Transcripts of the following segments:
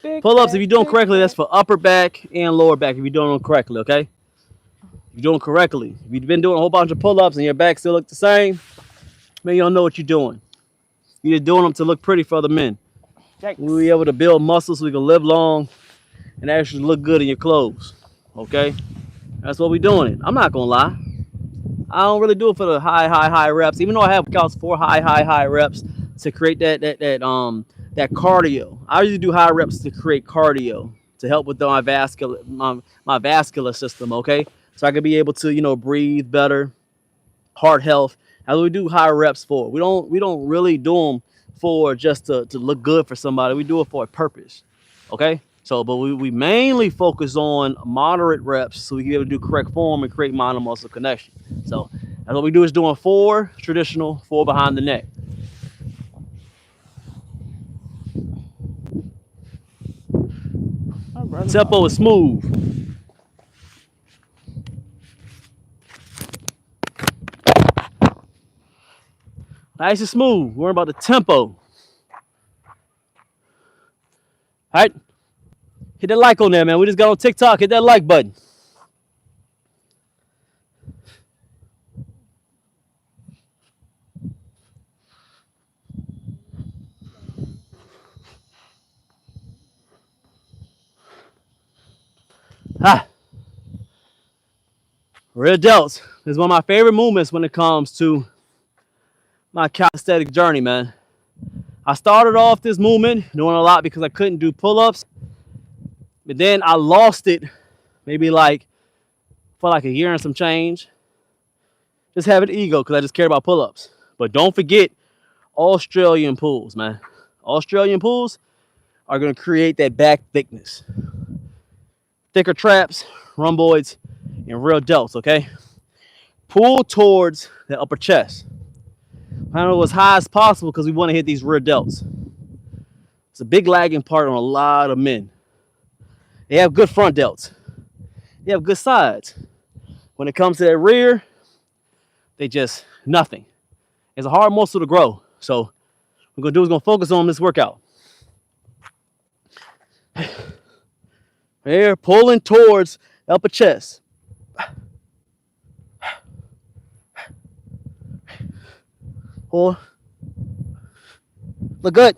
Big Pull-ups, if back, you're doing big correctly, that's back. for upper back and lower back if you're doing them correctly, okay? If you're doing correctly. If you've been doing a whole bunch of pull-ups and your back still look the same, man, you don't know what you're doing. You're just doing them to look pretty for other men. We'll be Yikes. able to build muscles so we can live long and actually look good in your clothes, okay? That's what we're doing it. I'm not gonna lie. I don't really do it for the high reps, even though I have workouts for high reps to create that cardio. I usually do high reps to create cardio to help with my vascular system. Okay, so I can be able to breathe better, heart health. That's what we do high reps for. We don't really do them for just to look good for somebody. We do it for a purpose. Okay. So, but we mainly focus on moderate reps so we can be able to do correct form and create mind and muscle connection. So that's what we do is doing four traditional, four behind the neck. My brother Tempo is calling me. smooth. Nice and smooth. We're about the tempo. All right. Hit that like on there, man. We just got on TikTok. Hit that like button. Ah, rear delts is one of my favorite movements when it comes to my calisthenic journey, man. I started off this movement doing a lot because I couldn't do pull-ups, but then I lost it maybe like for like a year and some change. Just having ego because I just cared about pull-ups. But don't forget Australian pulls, man. Australian pulls are going to create that back thickness. Thicker traps, rhomboids, and real delts, okay? Pull towards the upper chest. I know as high as possible because we want to hit these rear delts. It's a big lagging part on a lot of men. They have good front delts. They have good sides. When it comes to that rear, they just nothing. It's a hard muscle to grow. So what we're gonna do is gonna focus on this workout. Here, pulling towards the upper chest. Pull. Look good.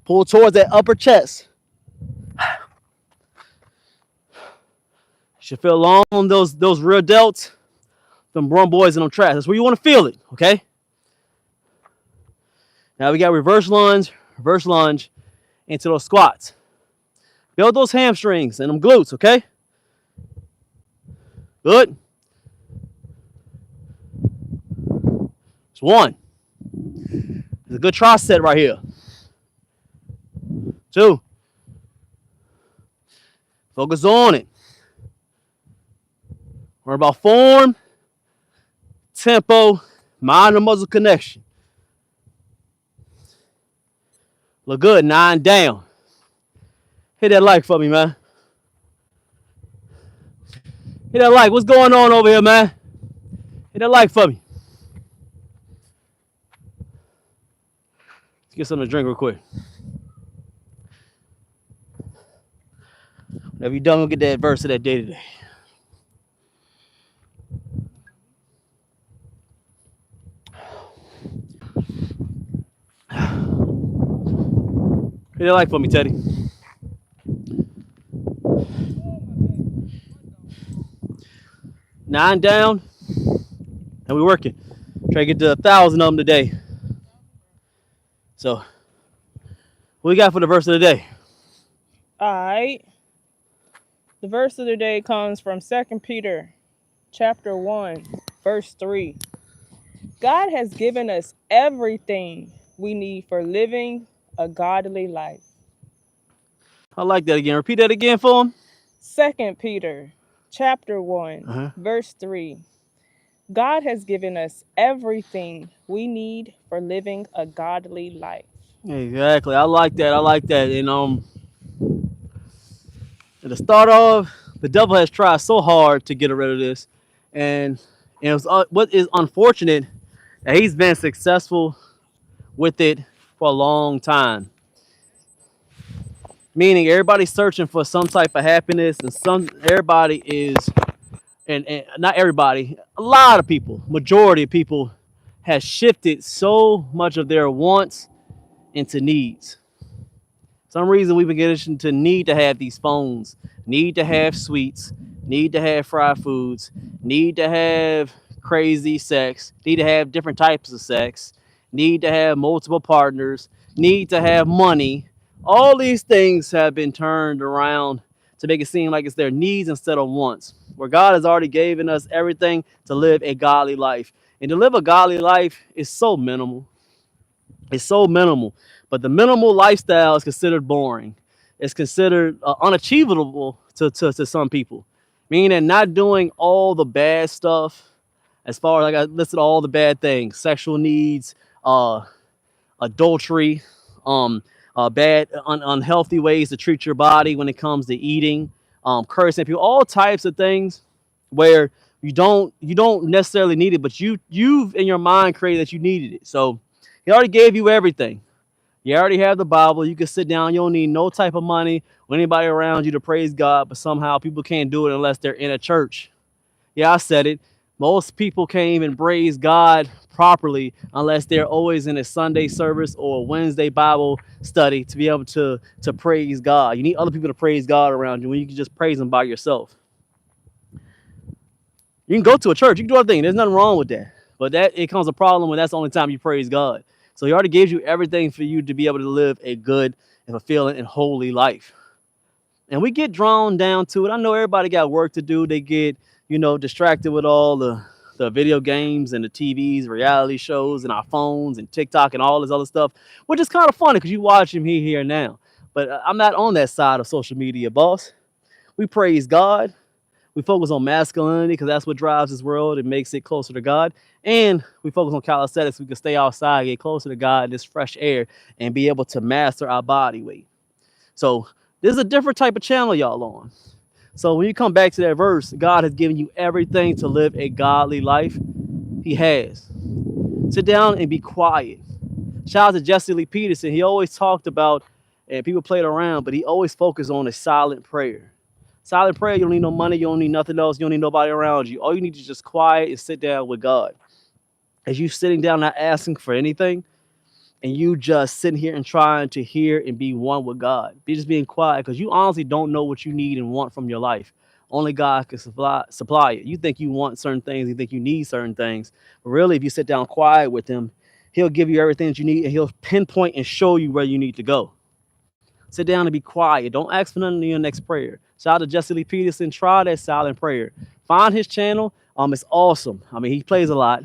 Pull towards that upper chest. You should feel long on those rear delts, them rhomboids and them traps. That's where you want to feel it, okay? Now we got reverse lunge into those squats. Build those hamstrings and them glutes, okay? Good. It's one. It's a good tricep right here. Two. Focus on it. Worry about form, tempo, mind and muscle connection. Look good. 9 down. Hit that like for me, man. Hit that like. What's going on over here, man? Hit that like for me. Let's get something to drink real quick. Whenever you're done, we'll get that verse of that day today. Hit that like for me, Teddy. Nine down, and we working. Try to get to 1,000 of them today. So, what we got for the verse of the day? All right. The verse of the day comes from 2 Peter chapter 1, verse 3. God has given us everything we need for living a godly life. I like that again. Repeat that again for him. 2 Peter chapter 1, Uh-huh. verse 3. God has given us everything we need for living a godly life. Exactly. I like that. I like that. And to start off, the devil has tried so hard to get rid of this, and it was, what is unfortunate that he's been successful with it for a long time. Meaning everybody's searching for some type of happiness, and everybody is, and not everybody, a lot of people, majority of people, has shifted so much of their wants into needs. Some reason we've been getting to need to have these phones, need to have sweets, need to have fried foods, need to have crazy sex, need to have different types of sex, need to have multiple partners, need to have money. All these things have been turned around to make it seem like it's their needs instead of wants. Where God has already given us everything to live a godly life. And to live a godly life is so minimal. It's so minimal, but the minimal lifestyle is considered boring. It's considered unachievable to some people, meaning that not doing all the bad stuff, as far as like I listed all the bad things, sexual needs, adultery, bad, unhealthy ways to treat your body when it comes to eating, cursing people, all types of things where you don't necessarily need it, but you've in your mind created that you needed it. So he already gave you everything. You already have the Bible. You can sit down. You don't need no type of money or anybody around you to praise God, but somehow people can't do it unless they're in a church. Yeah, I said it. Most people can't even praise God properly unless they're always in a Sunday service or a Wednesday Bible study to be able to praise God. You need other people to praise God around you when you can just praise Him by yourself. You can go to a church. You can do other things. There's nothing wrong with that. But that it comes a problem when that's the only time you praise God. So He already gives you everything for you to be able to live a good and fulfilling and holy life. And we get drawn down to it. I know everybody got work to do. They get, distracted with all the video games and the TVs, reality shows, and our phones and TikTok and all this other stuff, which is kind of funny because you watch them here and now. But I'm not on that side of social media, boss. We praise God. We focus on masculinity because that's what drives this world and makes it closer to God. And we focus on calisthenics. We can stay outside, get closer to God in this fresh air, and be able to master our body weight. So this is a different type of channel y'all on. So when you come back to that verse, God has given you everything to live a godly life. He has. Sit down and be quiet. Shout out to Jesse Lee Peterson. He always talked about, and people played around, but he always focused on a silent prayer. Silent prayer, you don't need no money, you don't need nothing else, you don't need nobody around you. All you need is just quiet and sit down with God. As you sitting down not asking for anything, and you just sitting here and trying to hear and be one with God. Be just being quiet because you honestly don't know what you need and want from your life. Only God can supply it. You think you want certain things, you think you need certain things. But really, if you sit down quiet with Him, He'll give you everything that you need and He'll pinpoint and show you where you need to go. Sit down and be quiet. Don't ask for nothing in your next prayer. Shout out to Jesse Lee Peterson. Try that silent prayer. Find his channel. It's awesome. I mean, he plays a lot.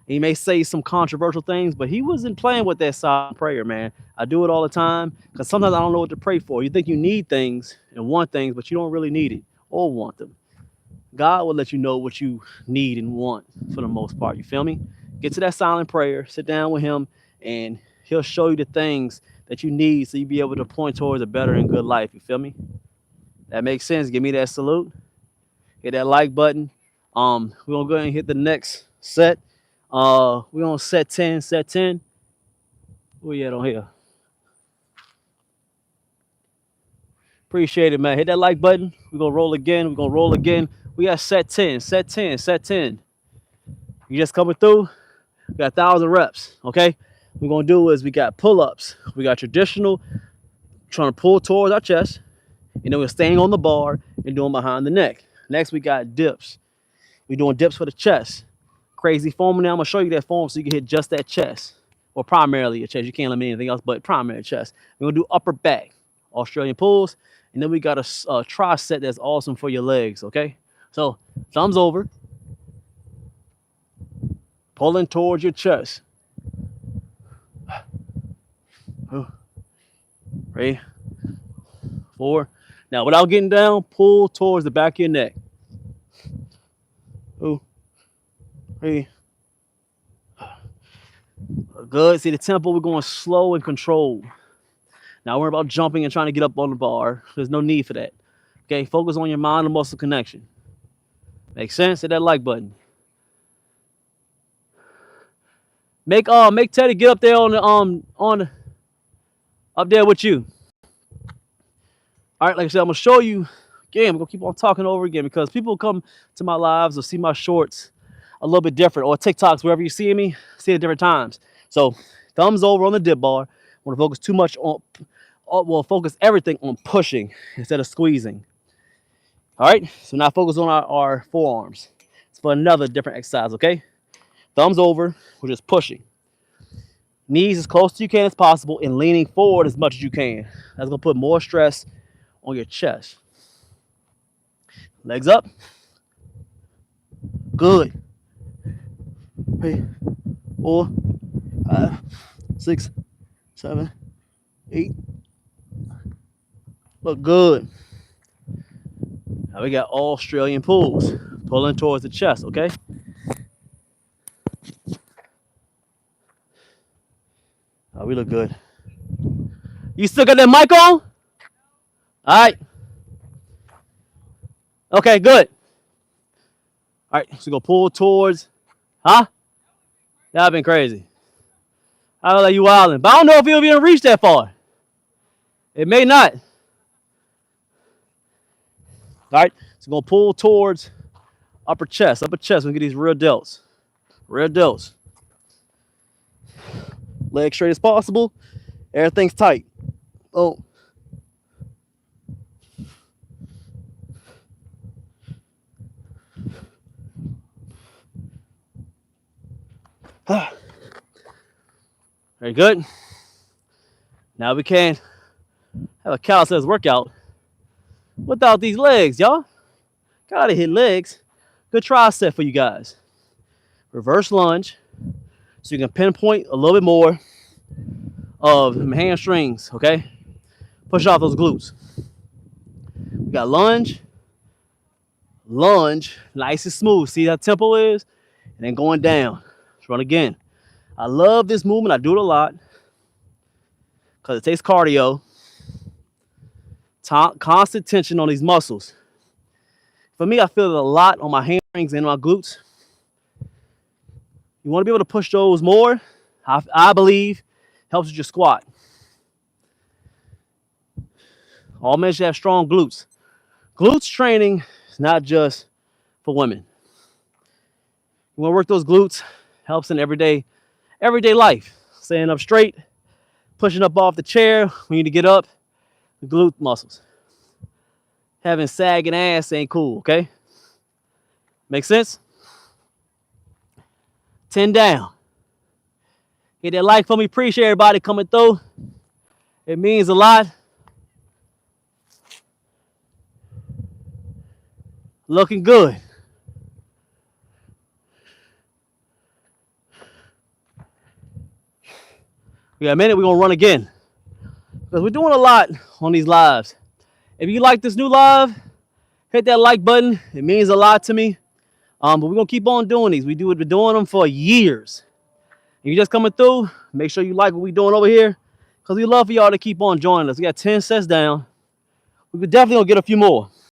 He may say some controversial things, but he wasn't playing with that silent prayer, man. I do it all the time because sometimes I don't know what to pray for. You think you need things and want things, but you don't really need it or want them. God will let you know what you need and want for the most part. You feel me? Get to that silent prayer. Sit down with Him, and He'll show you the things that you need so you be able to point towards a better and good life. You feel me? That makes sense. Give me that salute. Hit that like button. We're gonna go ahead and hit the next set. We're on set 10. Set 10. Where you at on here? Appreciate it, man. Hit that like button. We're gonna roll again. We're gonna roll again. We got set 10. Set 10. Set 10. You just coming through? We got 1,000 reps. Okay. What we're gonna do is we got pull-ups. We got traditional, trying to pull towards our chest. And then we're staying on the bar and doing behind the neck. Next, we got dips. We're doing dips for the chest. Crazy form. Now I'm gonna show you that form so you can hit just that chest, or primarily your chest. You can't limit anything else, but primary chest. We're gonna do upper back, Australian pulls, and then we got a tricep that's awesome for your legs. Okay, so thumbs over, pulling towards your chest. 3, 4. Now, without getting down, pull towards the back of your neck. 2, 3. Good. See the tempo, we're going slow and controlled. Now, worry about jumping and trying to get up on the bar. There's no need for that. Okay, focus on your mind and muscle connection. Make sense? Hit that like button. Make Teddy get up there up there with you. All right, like I said, I'm gonna show you again. We're gonna keep on talking over again because people come to my lives or see my shorts a little bit different, or TikToks, wherever you see me, see it at different times. So thumbs over on the dip bar. I want to focus too much on, well, focus everything on pushing instead of squeezing. All right, so now focus on our forearms. It's for another different exercise, okay? Thumbs over, we're just pushing. Knees as close to you can as possible and leaning forward as much as you can. That's gonna put more stress on your chest. Legs up. Good. 3, 4, 5, 6, 7, 8. Look good. Now we got Australian pulls. Pulling towards the chest, okay? Oh, we look good. You still got that mic on? All right. Okay, good. All right, so go pull towards, huh? Y'all been crazy. I was like, you wildin'. But I don't know if you'll be able to reach that far. It may not. All right, so go pull towards upper chest. Upper chest, we get these rear delts. Rear delts. Legs straight as possible. Everything's tight. Oh. Very good. Now we can have a calisthenics workout without these legs, y'all. Gotta hit legs. Good tricep for you guys. Reverse lunge, so you can pinpoint a little bit more of the hamstrings, okay? Push off those glutes. We got lunge, lunge, nice and smooth. See how tempo is? And then going down. Let's run again. I love this movement. I do it a lot because it takes cardio. Constant tension on these muscles. For me, I feel it a lot on my hamstrings and my glutes. You want to be able to push those more, I believe, helps with your squat. All men should have strong glutes. Glutes training is not just for women. You want to work those glutes, helps in everyday life. Standing up straight, pushing up off the chair when you need to get up, the glute muscles. Having sagging ass ain't cool, okay? Make sense? 10 down. Hit that like for me. Appreciate everybody coming through. It means a lot. Looking good. We got a minute. We're going to run again. Because we're doing a lot on these lives. If you like this new live, hit that like button. It means a lot to me. But we're going to keep on doing these. We've been doing them for years. If you're just coming through, make sure you like what we're doing over here. Because we love for y'all to keep on joining us. We got 10 sets down. We could definitely gonna get a few more.